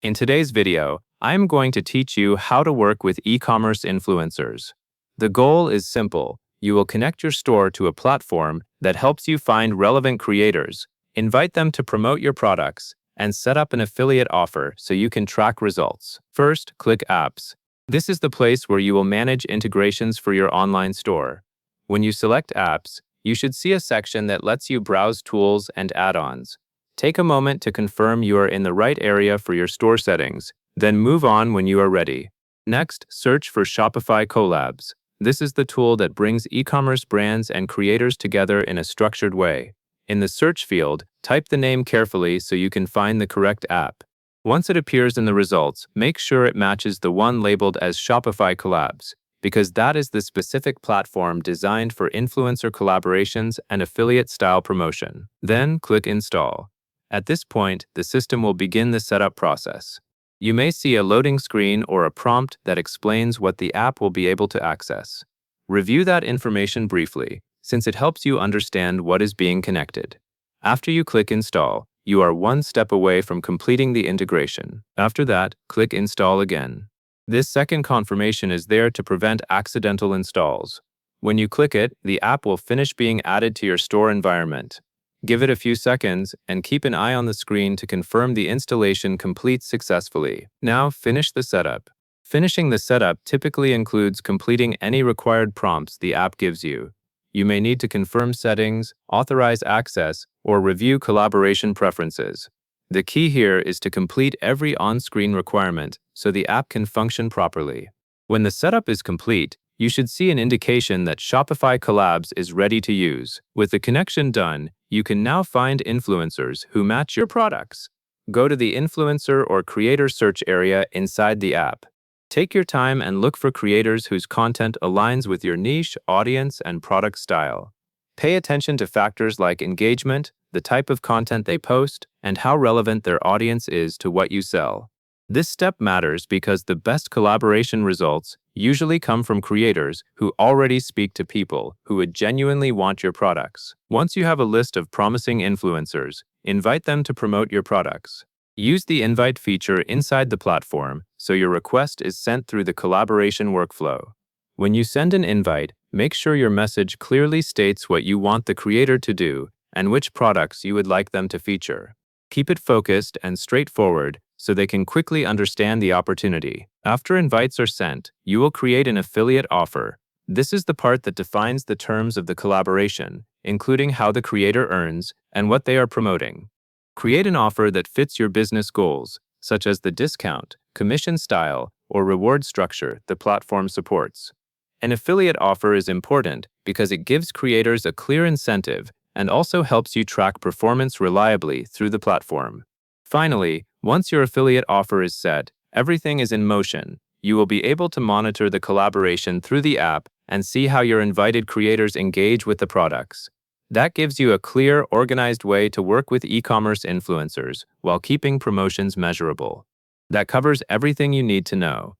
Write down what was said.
In today's video, I'm going to teach you how to work with e-commerce influencers. The goal is simple. You will connect your store to a platform that helps you find relevant creators, invite them to promote your products, and set up an affiliate offer so you can track results. First, click Apps. This is the place where you will manage integrations for your online store. When you select Apps, you should see a section that lets you browse tools and add-ons. Take a moment to confirm you are in the right area for your store settings, then move on when you are ready. Next, search for Shopify Collabs. This is the tool that brings e-commerce brands and creators together in a structured way. In the search field, type the name carefully so you can find the correct app. Once it appears in the results, make sure it matches the one labeled as Shopify Collabs, because that is the specific platform designed for influencer collaborations and affiliate-style promotion. Then click Install. At this point, the system will begin the setup process. You may see a loading screen or a prompt that explains what the app will be able to access. Review that information briefly, since it helps you understand what is being connected. After you click Install, you are one step away from completing the integration. After that, click Install again. This second confirmation is there to prevent accidental installs. When you click it, the app will finish being added to your store environment. Give it a few seconds and keep an eye on the screen to confirm the installation completes successfully. Now finish the setup. Finishing the setup typically includes completing any required prompts the app gives you. You may need to confirm settings, authorize access, or review collaboration preferences. The key here is to complete every on-screen requirement so the app can function properly. When the setup is complete, you should see an indication that Shopify Collabs is ready to use. With the connection done, you can now find influencers who match your products. Go to the influencer or creator search area inside the app. Take your time and look for creators whose content aligns with your niche, audience, and product style. Pay attention to factors like engagement, the type of content they post, and how relevant their audience is to what you sell. This step matters because the best collaboration results usually come from creators who already speak to people who would genuinely want your products. Once you have a list of promising influencers, invite them to promote your products. Use the invite feature inside the platform so your request is sent through the collaboration workflow. When you send an invite, make sure your message clearly states what you want the creator to do and which products you would like them to feature. Keep it focused and straightforward so they can quickly understand the opportunity. After invites are sent, you will create an affiliate offer. This is the part that defines the terms of the collaboration, including how the creator earns and what they are promoting. Create an offer that fits your business goals, such as the discount, commission style, or reward structure the platform supports. An affiliate offer is important because it gives creators a clear incentive and also helps you track performance reliably through the platform. Finally, once your affiliate offer is set, everything is in motion. You will be able to monitor the collaboration through the app and see how your invited creators engage with the products. That gives you a clear, organized way to work with e-commerce influencers while keeping promotions measurable. That covers everything you need to know.